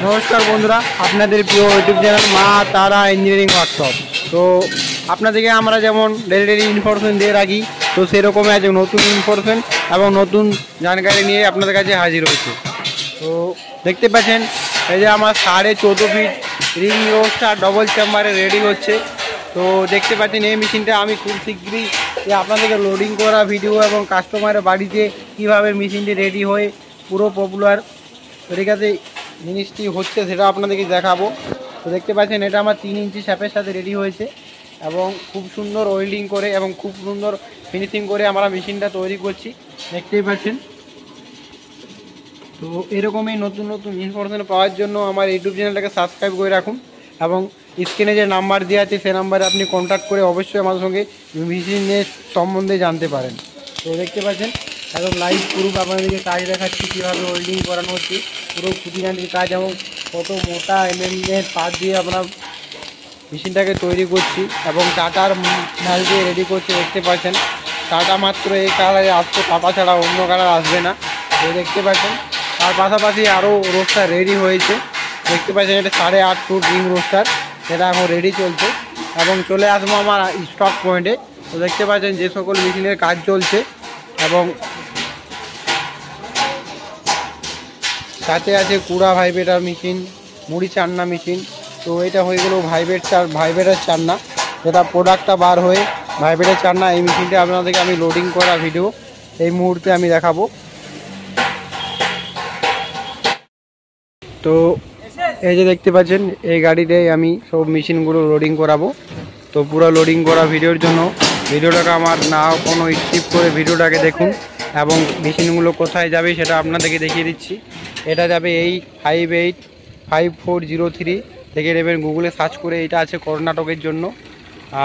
নমস্কার বন্ধুরা, আপনাদের প্রিয় ইউটিউব চ্যানেল মা তারা ইঞ্জিনিয়ারিং ওয়ার্কশপ। তো আপনাদেরকে আমরা যেমন ডেলি ইনফরমেশন দিয়ে রাখি, তো সেরকমই আজ নতুন ইনফরমেশন এবং নতুন জানকারি নিয়ে আপনাদের কাছে হাজির হয়েছে। তো দেখতে পাচ্ছেন এই যে আমার 14.5 ফিট রিং রোস্টার ডবল চেম্বারে রেডি হচ্ছে। তো দেখতে পাচ্ছেন এই মেশিনটা আমি খুব শীঘ্রই আপনাদেরকে লোডিং করা ভিডিও এবং কাস্টমারের বাড়িতে কীভাবে মেশিনটি রেডি হয়ে পুরো পপুলার তরিকাতে জিনিসটি হচ্ছে সেটা আপনাদেরকে দেখাবো। তো দেখতে পাচ্ছেন এটা আমার 3 ইঞ্চি শ্যাপের সাথে রেডি হয়েছে এবং খুব সুন্দর ওয়েল্ডিং করে এবং খুব সুন্দর ফিনিশিং করে আমরা মেশিনটা তৈরি করছি, দেখতেই পাচ্ছেন। তো এরকমই নতুন নতুন ইনফরমেশন পাওয়ার জন্য আমার ইউটিউব চ্যানেলটাকে সাবস্ক্রাইব করে রাখুন এবং স্ক্রিনে যে নাম্বার দেওয়া আছে সেই নাম্বারে আপনি কন্ট্যাক্ট করে অবশ্যই আমাদের সঙ্গে মেশিনের সম্বন্ধে জানতে পারেন। তো দেখতে পাচ্ছেন একদম লাইভ প্রুফ আপনাদেরকে কাজ দেখাচ্ছি কীভাবে ওয়েল্ডিং করানো হচ্ছে, পুরো খুঁটিনাটির কাজ এবং কত মোটা এর পাত দিয়ে আমরা মেশিনটাকে তৈরি করছি এবং টাটার মাল দিয়ে রেডি করছি। দেখতে পাচ্ছেন টাটা মাত্র এই কালারে আসছে, টাটা ছাড়া অন্য কালার আসবে না। তো দেখতে পাচ্ছেন তার পাশাপাশি আরও রোস্টার রেডি হয়েছে। দেখতে পাচ্ছেন এটা 8.5 ফুট রিং রোস্টার, সেটা এখন রেডি চলছে এবং চলে আসবো আমার স্টক পয়েন্টে। তো দেখতে পাচ্ছেন যে সকল মেশিনের কাজ চলছে এবং সাথে আছে কুড়া ভাইব্রেটার মেশিন, মুড়ি চান্না মেশিন। তো এটা হয়ে গেল ভাইব্রেটার চান্না, যেটা প্রোডাক্টটা বার হয়ে ভাইব্রেটার চান্না। এই মেশিনটা আপনাদেরকে আমি লোডিং করা ভিডিও এই মুহূর্তে আমি দেখাবো। তো এই যে দেখতে পাচ্ছেন এই গাড়িটাই আমি সব মেশিনগুলো লোডিং করাবো। তো পুরো লোডিং করা ভিডিওর জন্য ভিডিওটাকে আমার না কোনো স্কিপ করে ভিডিওটাকে দেখুন এবং মেশিনগুলো কোথায় যাবে সেটা আপনাদেরকে দেখিয়ে দিচ্ছি। এটা যাবে 858403 থেকে নেবেন, গুগলে সার্চ করে। এটা আছে কর্ণাটকের জন্য।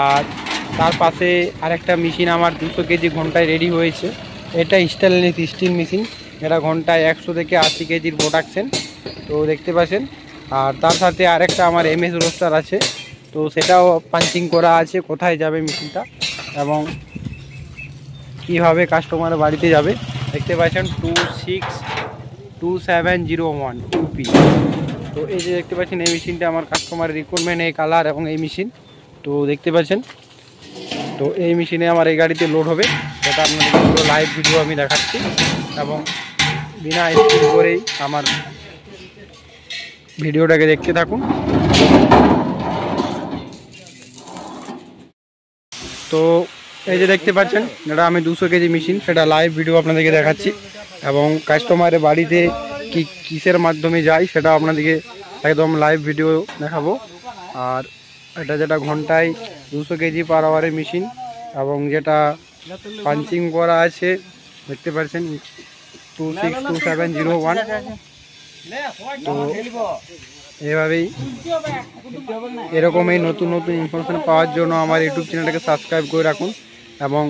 আর তার পাশে আরেকটা মেশিন আমার 200 কেজি ঘন্টায় রেডি হয়েছে। এটা স্টেনলেস স্টিল মেশিন, এটা ঘন্টায় 100 থেকে 80 কেজির প্রোডাকশন। তো দেখতে পাচ্ছেন। আর তার সাথে আরেকটা আমার এমএস রোস্টার আছে, তো সেটাও পাঞ্চিং করা আছে কোথায় যাবে মেশিনটা এবং কীভাবে কাস্টমারের বাড়িতে যাবে। দেখতে পাচ্ছেন 262701 ইউপি। তো এই যে দেখতে পাচ্ছেন এই মেশিনটা আমার কাস্টমারের রিকোয়ারমেন্ট, এই কালার এবং এই মেশিন। তো দেখতে পাচ্ছেন তো এই মেশিনে আমার এই গাড়িতে লোড হবে, সেটা আপনাদের পুরো লাইভ ভিডিও আমি দেখাচ্ছি এবং বিনা স্কিপ করেই আমার ভিডিওটাকে দেখতে থাকুন। তো এই যে দেখতে পাচ্ছেন যেটা আমি 200 কেজি মেশিন, সেটা লাইভ ভিডিও আপনাদেরকে দেখাচ্ছি এবং কাস্টমারের বাড়িতে কিসের মাধ্যমে যায় সেটা আপনাদেরকে একদম লাইভ ভিডিও দেখাবো। আর এটা যেটা ঘন্টায় 200 কেজি পার আওয়ারের মেশিন এবং যেটা পাঞ্চিং করা আছে দেখতে পাচ্ছেন 262701। তো এভাবেই এরকমই নতুন নতুন ইনফরমেশন পাওয়ার জন্য আমার ইউটিউব চ্যানেলটাকে সাবস্ক্রাইব করে রাখুন এবং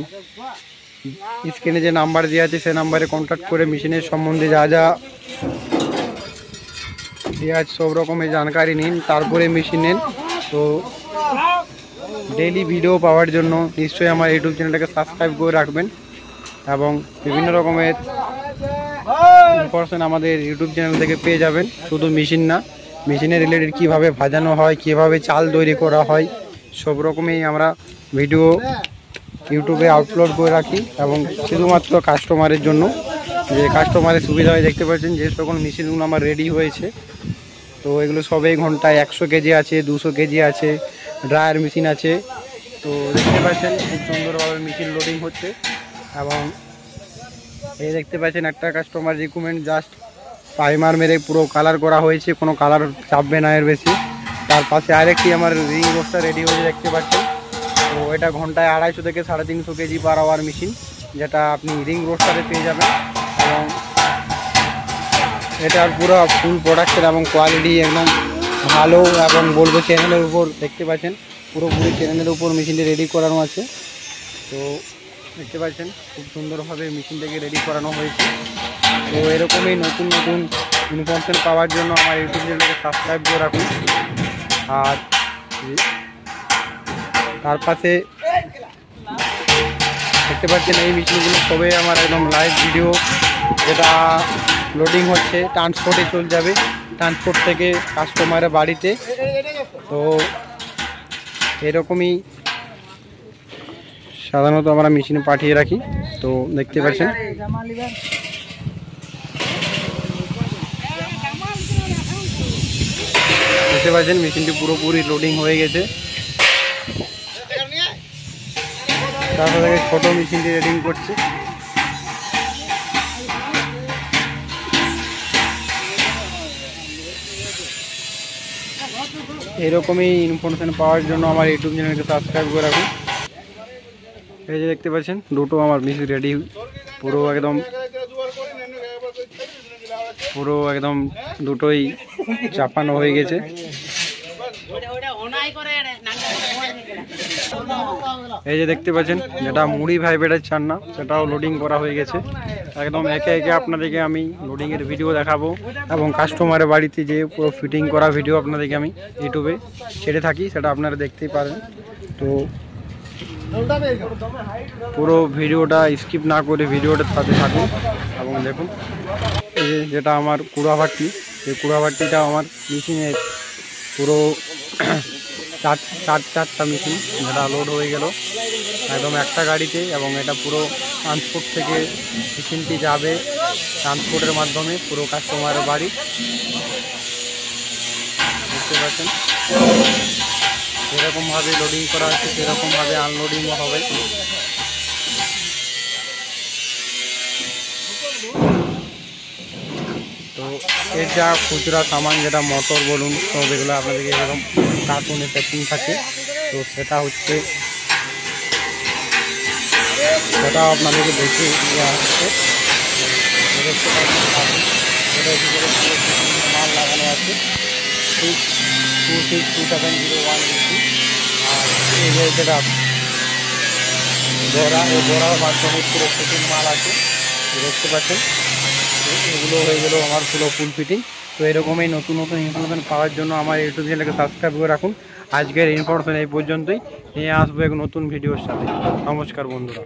স্ক্রিনে যে নাম্বার দেওয়া আছে সেই নাম্বারে কন্ট্যাক্ট করে মেশিনের সম্বন্ধে যা যা দেওয়া আছে সব রকমের জানকারি নিন, তারপরে মেশিন নেন। তো ডেইলি ভিডিও পাওয়ার জন্য নিশ্চয়ই আমার ইউটিউব চ্যানেলটাকে সাবস্ক্রাইব করে রাখবেন এবং বিভিন্ন রকমের ইনফরমেশন আমাদের ইউটিউব চ্যানেল থেকে পেয়ে যাবেন। শুধু মেশিন না, মেশিনের রিলেটেড কীভাবে ভাজানো হয়, কীভাবে চাল তৈরি করা হয়, সব রকমই আমরা ভিডিও ইউটিউবে আপলোড করে রাখি এবং শুধুমাত্র কাস্টমারের জন্য, যে কাস্টমারের সুবিধা হয়। দেখতে পাচ্ছেন যে সকল মেশিনগুলো আমার রেডি হয়েছে, তো এগুলো সবই ঘন্টায় 100 কেজি আছে, 200 কেজি আছে, ড্রায়ার মেশিন আছে। তো দেখতে পাচ্ছেন খুব সুন্দরভাবে মেশিন লোডিং হচ্ছে এবং এই দেখতে পাচ্ছেন একটা কাস্টমার রিকোয়ারমেন্ট জাস্ট প্রাইমার মেরে পুরো কালার করা হয়েছে, কোনো কালার চাপবে না এর বেশি। তার পাশে আরেকটি আমার রিং রোস্টার রেডি হয়েছে দেখতে পাচ্ছেন। তো এটা ঘন্টায় 250 থেকে 350 কেজি পার আওয়ার মেশিন, যেটা আপনি রিং রোস্টারে পেয়ে যাবেন এবং এটার পুরো ফুল প্রোডাকশন এবং কোয়ালিটি একদম ভালো এবং বলবো চ্যানেলের উপর। দেখতে পাচ্ছেন পুরোপুরি চ্যানেলের উপর মেশিনটি রেডি করানো আছে। তো দেখতে পাচ্ছেন খুব সুন্দরভাবে মেশিনটাকে রেডি করানো হয়েছে। তো এরকমই নতুন নতুন ইনফরমেশন পাওয়ার জন্য আমার ইউটিউব চ্যানেলকে সাবস্ক্রাইব করে রাখুন। আর তার পাশে দেখতে পাচ্ছেন এই মেশিনগুলো সবই আমার একদম লাইভ ভিডিও, যেটা লোডিং হচ্ছে, ট্রান্সপোর্টে চলে যাবে, ট্রান্সপোর্ট থেকে কাস্টমারের বাড়িতে। তো এরকমই সাধারণত আমরা মেশিনে পাঠিয়ে রাখি। তো দেখতে পাচ্ছেন মেশিনটি পুরোপুরি লোডিং হয়ে গেছে। তারপরে ছোট মেশিনটি রেডিং করছে। এরকমই ইনফরমেশন পাওয়ার জন্য আমার ইউটিউব চ্যানেলকে সাবস্ক্রাইব করে রাখুন। এই যে দেখতে পাচ্ছেন দুটো আমার মেশিন রেডি, পুরো একদম দুটোই চাপানো হয়ে গেছে। এই যে দেখতে পাচ্ছেন যেটা মুড়ি ভাইব্রেটার চান্না, সেটাও লোডিং করা হয়ে গেছে। একদম একে একে আপনাদেরকে আমি লোডিংয়ের ভিডিও দেখাবো এবং কাস্টমারের বাড়িতে যে পুরো ফিটিং করা ভিডিও আপনাদেরকে আমি ইউটিউবে ছেড়ে থাকি, সেটা আপনারা দেখতেই পারেন। তো পুরো ভিডিওটা স্কিপ না করে ভিডিওটার সাথে থাকুন এবং দেখুন। এই যে যেটা আমার কুড়াভাট্টি, এই কুড়াভাট্টিটা আমার মেশিনের পুরো চারটা মেশিন যেটা লোড হয়ে গেল একদম একটা গাড়িতে, এবং এটা পুরো ট্রান্সপোর্ট থেকে মেশিনটি যাবে ট্রান্সপোর্টের মাধ্যমে পুরো কাস্টমারের বাড়ি। দেখতে পাচ্ছেন যেরকমভাবে লোডিং করা হচ্ছে সেরকমভাবে আনলোডিংও হবে। তো এর যা খুচরা সামান যেটা মোটর বলুন সব এগুলো আপনাদেরকে এরকম কার্টুনে প্যাকিং থাকে। তো সেটা হচ্ছে সেটাও আপনাদেরকে দেখে দেওয়া হচ্ছে। মাল লাগানো আছে 2627001 ইঞ্চি। আর এই যে যেটা বড়া, এই বড়ার মাধ্যমে পুরো ফিটিং মাল আছে দেখতে পাচ্ছেন। এগুলো হয়ে গেল আমার পুরো ফুল ফিটিং। তো এরকমই নতুন নতুন ইনফরমেশন পাওয়ার জন্য আমার ইউটিউব চ্যানেলকে সাবস্ক্রাইব করে রাখুন। আজকের ইনফরমেশন এই পর্যন্তই, নিয়ে আসবো এক নতুন ভিডিওর সাথে। নমস্কার বন্ধুরা।